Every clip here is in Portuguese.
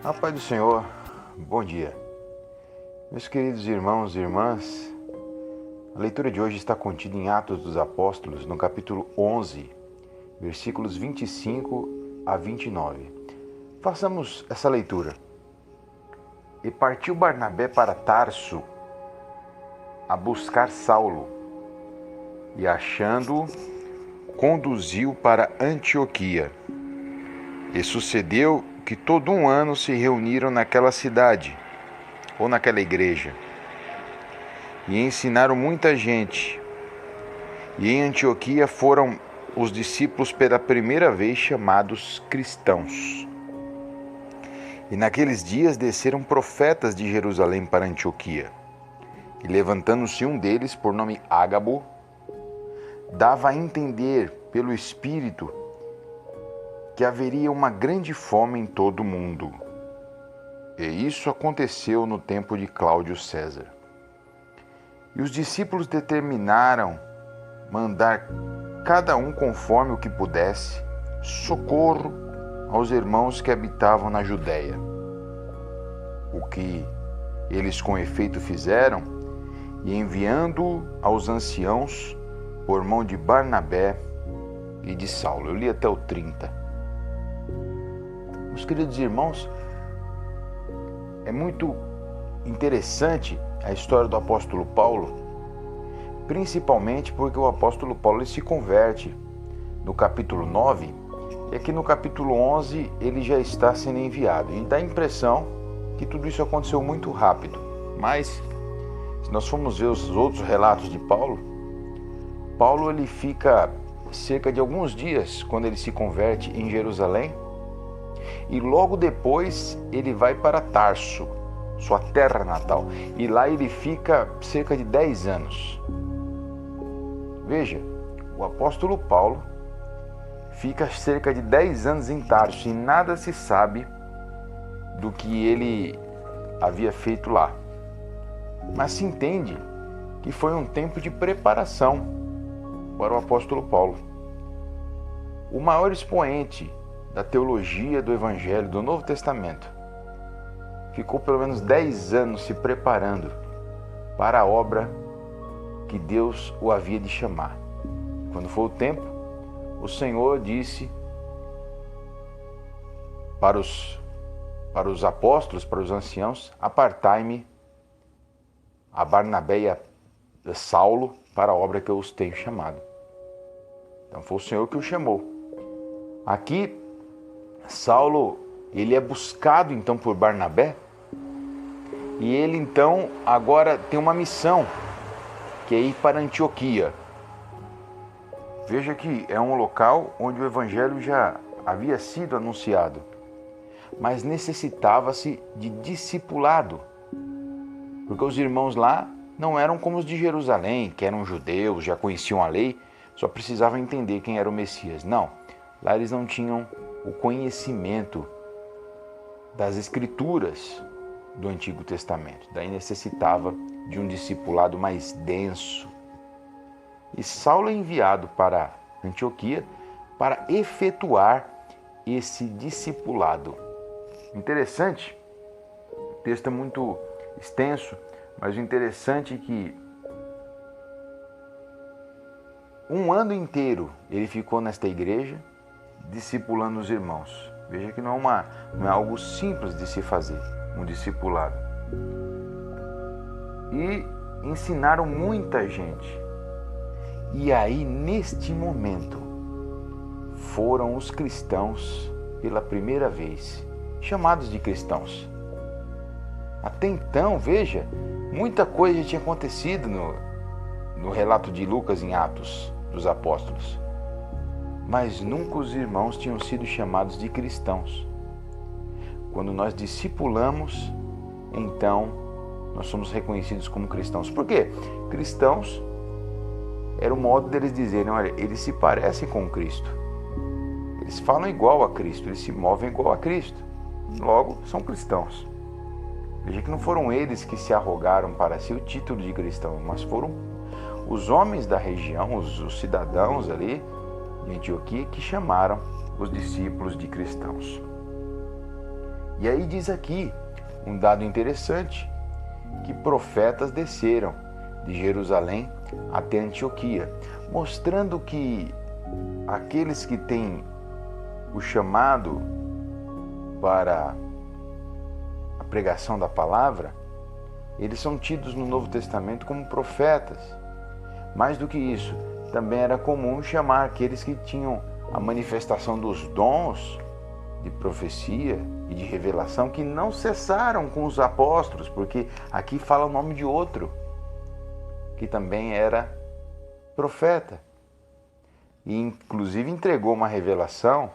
A paz do Senhor, bom dia. Meus queridos irmãos e irmãs, a leitura de hoje está contida em Atos dos Apóstolos, no capítulo 11, versículos 25 a 29. Façamos essa leitura. E partiu Barnabé para Tarso a buscar Saulo, e achando-o, conduziu para Antioquia. E sucedeu que todo um ano se reuniram naquela cidade, ou naquela igreja, e ensinaram muita gente. E em Antioquia foram os discípulos pela primeira vez chamados cristãos. E naqueles dias desceram profetas de Jerusalém para Antioquia. E levantando-se um deles, por nome Ágabo, dava a entender pelo Espírito que haveria uma grande fome em todo o mundo. E isso aconteceu no tempo de Cláudio César. E os discípulos determinaram mandar cada um conforme o que pudesse socorro aos irmãos que habitavam na Judéia. O que eles com efeito fizeram, e enviando aos anciãos por mão de Barnabé e de Saulo. Eu li até o 30. Meus queridos irmãos, é muito interessante a história do apóstolo Paulo, principalmente porque o apóstolo Paulo ele se converte no capítulo 9, e aqui no capítulo 11 ele já está sendo enviado. E dá a impressão que tudo isso aconteceu muito rápido. Mas, se nós formos ver os outros relatos de Paulo, ele fica cerca de alguns dias quando ele se converte em Jerusalém, e logo depois ele vai para Tarso, sua terra natal, e lá ele fica cerca de 10 anos. Veja, o apóstolo Paulo fica cerca de 10 anos em Tarso e nada se sabe do que ele havia feito lá. Mas se entende que foi um tempo de preparação para o apóstolo Paulo. O maior expoente da teologia do Evangelho do Novo Testamento ficou pelo menos 10 anos se preparando para a obra que Deus o havia de chamar. Quando foi o tempo, o Senhor disse para os apóstolos, para os anciãos: apartai-me a Barnabé e a Saulo para a obra que eu os tenho chamado. Então foi o Senhor que o chamou. Aqui, Saulo, ele é buscado então por Barnabé, e ele então agora tem uma missão, que é ir para Antioquia. Veja que é um local onde o evangelho já havia sido anunciado, mas necessitava-se de discipulado, porque os irmãos lá não eram como os de Jerusalém, que eram judeus, já conheciam a lei, só precisavam entender quem era o Messias. Não, lá eles não tinham o conhecimento das Escrituras do Antigo Testamento. Daí necessitava de um discipulado mais denso. E Saulo é enviado para Antioquia para efetuar esse discipulado. Interessante, o texto é muito extenso, mas o interessante é que um ano inteiro ele ficou nesta igreja discipulando os irmãos. Veja que não é algo simples de se fazer, um discipulado. E ensinaram muita gente. E aí, neste momento, foram os cristãos pela primeira vez, chamados de cristãos. Até então, veja, muita coisa tinha acontecido no relato de Lucas em Atos dos Apóstolos. Mas nunca os irmãos tinham sido chamados de cristãos. Quando nós discipulamos, então nós somos reconhecidos como cristãos. Por quê? Cristãos era o modo deles dizerem: olha, eles se parecem com Cristo. Eles falam igual a Cristo, eles se movem igual a Cristo. Logo, são cristãos. Veja que não foram eles que se arrogaram para si o título de cristão, mas foram os homens da região, os cidadãos ali de Antioquia, que chamaram os discípulos de cristãos. E aí diz aqui um dado interessante, que profetas desceram de Jerusalém até Antioquia, mostrando que aqueles que têm o chamado para a pregação da palavra, eles são tidos no Novo Testamento como profetas. Mais do que isso, também era comum chamar aqueles que tinham a manifestação dos dons de profecia e de revelação, que não cessaram com os apóstolos, porque aqui fala o nome de outro, que também era profeta. E inclusive entregou uma revelação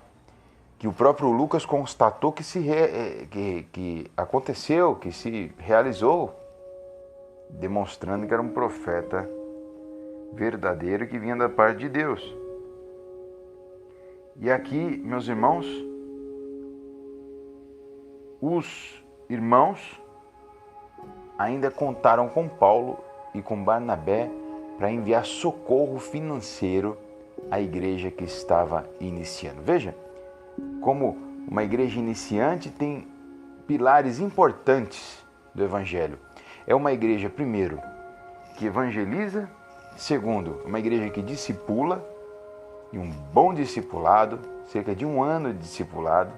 que o próprio Lucas constatou que aconteceu, que se realizou, demonstrando que era um profeta verdadeiro que vinha da parte de Deus. E aqui, meus irmãos, os irmãos ainda contaram com Paulo e com Barnabé para enviar socorro financeiro à igreja que estava iniciando. Veja como uma igreja iniciante tem pilares importantes do evangelho. É uma igreja, primeiro, que evangeliza; segundo, uma igreja que discipula, e um bom discipulado, cerca de 1 ano de discipulado,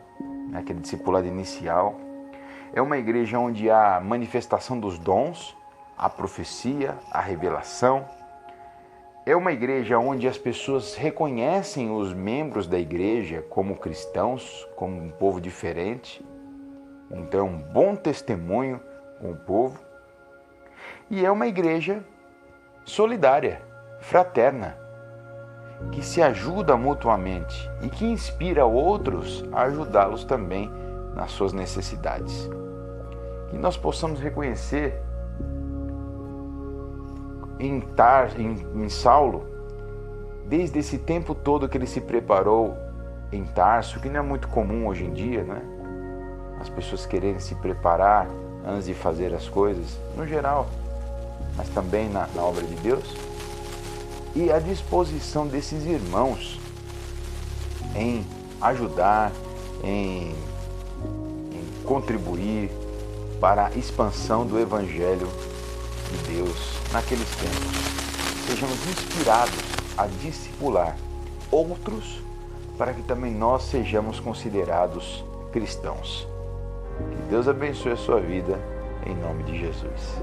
aquele discipulado inicial. É uma igreja onde há manifestação dos dons, a profecia, a revelação. É uma igreja onde as pessoas reconhecem os membros da igreja como cristãos, como um povo diferente. Então é um bom testemunho com o povo. E é uma igreja solidária, fraterna, que se ajuda mutuamente e que inspira outros a ajudá-los também nas suas necessidades. Que nós possamos reconhecer em Saulo, desde esse tempo todo que ele se preparou em Tarso, que não é muito comum hoje em dia, né? As pessoas quererem se preparar antes de fazer as coisas, no geral, mas também na obra de Deus. E a disposição desses irmãos em ajudar, em contribuir para a expansão do Evangelho de Deus naqueles tempos. Sejamos inspirados a discipular outros para que também nós sejamos considerados cristãos. Que Deus abençoe a sua vida, em nome de Jesus.